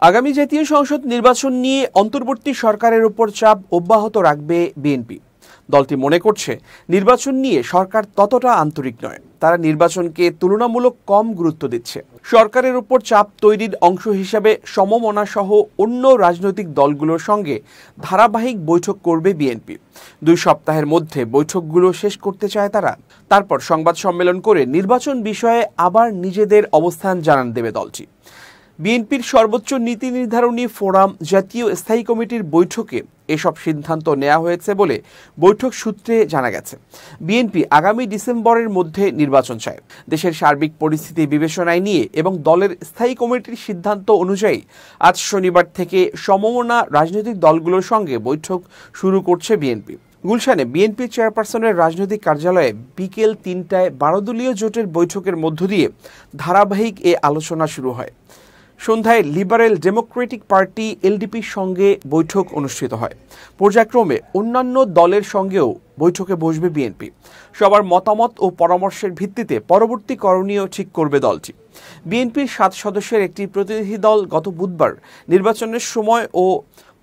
আগামী জাতীয় সংসদ নির্বাচন নিয়ে অন্তর্বর্তী সরকারের উপর চাপ অব্যাহত রাখবে বিএনপি। দলটি মনে করছে, নির্বাচন নিয়ে সরকার ততটা আন্তরিক নয়। তারা নির্বাচনকে তুলনামূলক কম গুরুত্ব দিচ্ছে। সরকারের উপর চাপ তৈরির অংশ হিসাবে সমমনা সহ অন্য রাজনৈতিক দলগুলোর সঙ্গে ধারাবাহিক বৈঠক করবে বিএনপি। 2 সপ্তাহের মধ্যে বৈঠকগুলো শেষ করতে চায় তারা। তারপর সংবাদ সম্মেলন করে নির্বাচন বিষয়ে আবার নিজেদের অবস্থান জানান দেবে দলটি। বিএনপির সর্বোচ্চ নীতি নির্ধারণী ফোরাম জাতীয় স্থায়ী কমিটির বৈঠকে এসব সিদ্ধান্ত নেওয়া হয়েছে বলে বৈঠক সূত্রে জানা গেছে। বিএনপি আগামী ডিসেম্বরের মধ্যে নির্বাচন চায়। দেশের সার্বিক পরিস্থিতি বিবেচনায় নিয়ে এবং দলের স্থায়ী কমিটির সিদ্ধান্ত অনুযায়ী আজ শনিবার থেকে সমমনা রাজনৈতিক দলগুলোর সঙ্গে বৈঠক শুরু করছে বিএনপি। গুলশানে বিএনপি চেয়ারপারসনের রাজনৈতিক কার্যালয়ে বিকেল 3টায় 12 দলীয় জোটের বৈঠকের মধ্য দিয়ে ধারাবাহিক এ আলোচনা শুরু হয়। সন্ধ্যায় লিবারেল ডেমোক্রেটিক পার্টি এলডিপির সঙ্গে বৈঠক অনুষ্ঠিত হয়। পর্যায়ক্রমে অন্যান্য দলের সঙ্গেও বৈঠকে বসবে বিএনপি। সবার মতামত ও পরামর্শের ভিত্তিতে পরবর্তী করণীয় ঠিক করবে দলটি। বিএনপির 7 সদস্যের একটি প্রতিনিধি দল গত বুধবার নির্বাচনের সময় ও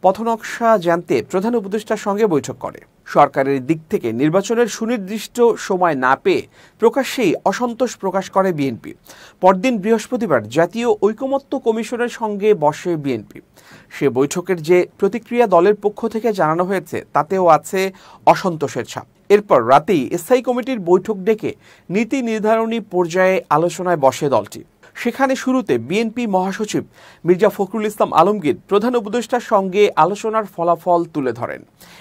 পথনকশা জানতে প্রধান উপদেষ্টার সঙ্গে বৈঠক করে। সরকারের দিক থেকে নির্বাচনের সুনির্দিষ্ট সময় না পেয়ে প্রকাশ্যেই অসন্তোষ প্রকাশ করে বিএনপি। পরদিন বৃহস্পতিবার জাতীয় ঐকমত্য কমিশনের সঙ্গে বসে বিএনপি। সে বৈঠকের যে প্রতিক্রিয়া দলের পক্ষ থেকে জানানো হয়েছে তাতেও আছে অসন্তোষের ছাপ। এরপর রাতেই স্থায়ী কমিটির বৈঠক ডেকে নীতি নির্ধারণী পর্যায়ে আলোচনায় বসে দলটি। সেখানে শুরুতে বিএনপি মহাসচিব মির্জা ফখরুল ইসলাম আলমগীর প্রধান উপদেষ্টার সঙ্গে আলোচনার ফলাফল তুলে ধরেন।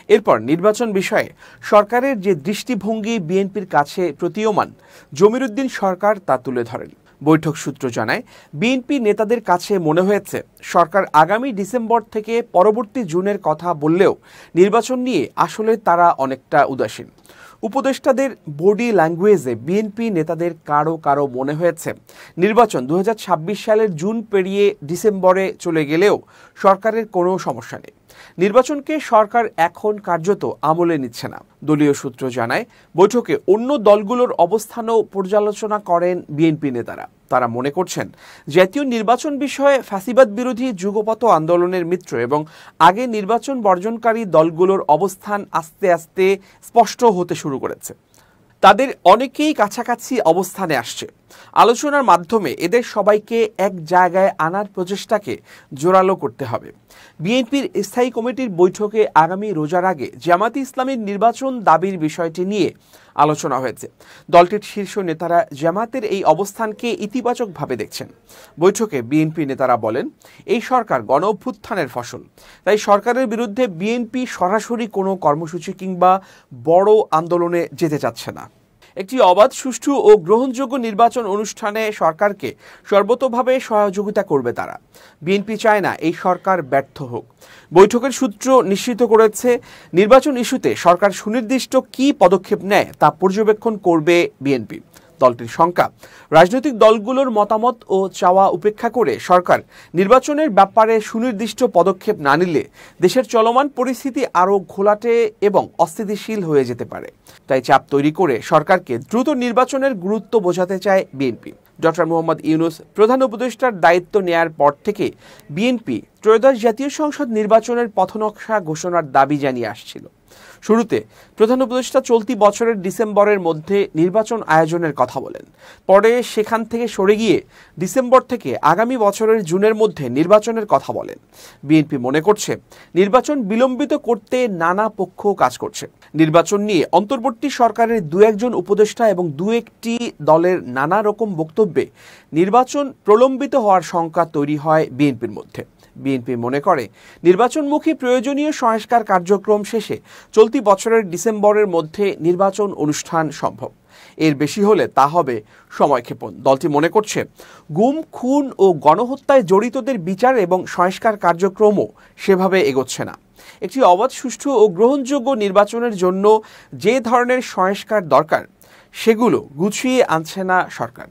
এরপর নির্বাচন বিষয়ে সরকারের যে দৃষ্টিভঙ্গি বিএনপির কাছে প্রতীয়মান, জমির উদ্দিন সরকার তা তুলে ধরেন। বৈঠক সূত্র জানায়, বিএনপি নেতাদের কাছে মনে হয়েছে সরকার আগামী ডিসেম্বর থেকে পরবর্তী জুনের কথা বললেও নির্বাচন নিয়ে আসলে তারা অনেকটা উদাসীন। উপদেষ্টাদের বডি ল্যাঙ্গুয়েজে বিএনপি নেতাদের কারো মনে হয়েছে নির্বাচন 2026 সালের জুন পেরিয়ে ডিসেম্বরে চলে গেলেও সরকারের কোনো সমস্যা নেই। নির্বাচনকে সরকার এখন কার্যত আমলে নিচ্ছে না। দলীয় সূত্র জানায়, বৈঠকে অন্য দলগুলোর অবস্থানও পর্যালোচনা করেন বিএনপি নেতারা। তারা মনে করছেন, জাতীয় নির্বাচন বিষয়ে ফ্যাসিবাদ বিরোধী যুগপৎ আন্দোলনের মিত্র এবং আগে নির্বাচন বর্জনকারী দলগুলোর অবস্থান আস্তে আস্তে স্পষ্ট হতে শুরু করেছে। তাদের অনেকেই কাছাকাছি অবস্থানে আসছে। আলোচনার মাধ্যমে এদের সবাইকে এক জায়গায় আনার প্রচেষ্টাকে জোরালো করতে হবে। বিএনপির স্থায়ী কমিটির বৈঠকে আগামী রোজার আগে জামায়াতে ইসলামীর নির্বাচন দাবির বিষয়টি নিয়ে আলোচনা হয়েছে। দলটির শীর্ষ নেতারা জামায়াতের এই অবস্থানকে ইতিবাচকভাবে দেখছেন। বৈঠকে বিএনপি নেতারা বলেন, এই সরকার গণঅভ্যুত্থানের ফসল, তাই সরকারের বিরুদ্ধে বিএনপি সরাসরি কোনো কর্মসূচি কিংবা বড় আন্দোলনে যেতে চাচ্ছে না। একটি অবাধ, সুষ্ঠু ও গ্রহণযোগ্য নির্বাচন অনুষ্ঠানে সরকারকে সর্বতোভাবে সহযোগিতা করবে তারা। বিএনপি চায় না এই সরকার ব্যর্থ হোক। বৈঠকের সূত্র নিশ্চিত করেছে, নির্বাচন ইস্যুতে সরকার সুনির্দিষ্ট কী পদক্ষেপ নেয় তা পর্যবেক্ষণ করবে বিএনপি। দলটির শঙ্কা, রাজনৈতিক দলগুলোর মতামত ও চাওয়া উপেক্ষা করে সরকার নির্বাচনের ব্যাপারে সুনির্দিষ্ট পদক্ষেপ না নিলে দেশের চলমান পরিস্থিতি আরও ঘোলাটে এবং অস্থিতিশীল হয়ে যেতে পারে। তাই চাপ তৈরি করে সরকারকে দ্রুত নির্বাচনের গুরুত্ব বোঝাতে চায় বিএনপি। ডক্টর মোহাম্মদ ইউনূস প্রধান উপদেষ্টার দায়িত্ব নেয়ার পর থেকে বিএনপি ত্রয়োদশ জাতীয় সংসদ নির্বাচনের পথনকশা ঘোষণার দাবি জানিয়ে আসছিল। শুরুতে প্রধান উপদেষ্টা চলতি বছরের ডিসেম্বরের মধ্যে নির্বাচন আয়োজনের কথা বলেন। পরে সেখান থেকে সরে গিয়ে ডিসেম্বর থেকে আগামী বছরের জুনের মধ্যে নির্বাচনের কথা বলেন। বিএনপি মনে করছে, নির্বাচন বিলম্বিত করতে নানা পক্ষ কাজ করছে। নির্বাচন নিয়ে অন্তর্বর্তী সরকারের 2-1 উপদেষ্টা এবং 2-1টি দলের নানা রকম বক্তব্যে নির্বাচন প্রলম্বিত হওয়ার শঙ্কা তৈরি হয় বিএনপির মধ্যে। বিএনপি মনে করে, নির্বাচনমুখী প্রয়োজনীয় সংস্কার কার্যক্রম শেষে চলতি বছরের ডিসেম্বরের মধ্যে নির্বাচন অনুষ্ঠান সম্ভব। এর বেশি হলে তা হবে সময়ক্ষেপণ। দলটি মনে করছে, গুম, খুন ও গণহত্যায় জড়িতদের বিচার এবং সংস্কার কার্যক্রমও সেভাবে এগোচ্ছে না। একটি অবাধ, সুষ্ঠু ও গ্রহণযোগ্য নির্বাচনের জন্য যে ধরনের সংস্কার দরকার সেগুলো গুছিয়ে আনছে না সরকার।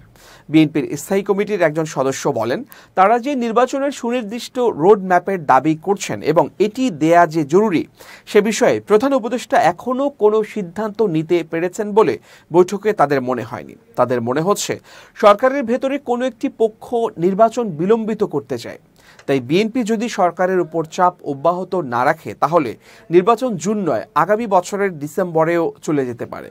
বিএনপির স্থায়ী কমিটির একজন সদস্য বলেন, তারা যে নির্বাচনের সুনির্দিষ্ট রোড ম্যাপের দাবি করছেন এবং এটি দেয়া যে জরুরি, সে বিষয়ে প্রধান উপদেষ্টা এখনও কোনো সিদ্ধান্ত নিতে পেরেছেন বলে বৈঠকে তাদের মনে হয়নি। তাদের মনে হচ্ছে সরকারের ভেতরে কোনো একটি পক্ষ নির্বাচন বিলম্বিত করতে চায়। তাই বিএনপি যদি সরকারের উপর চাপ অব্যাহত না রাখে, তাহলে নির্বাচন জুন নয়, আগামী বছরের ডিসেম্বরেও চলে যেতে পারে।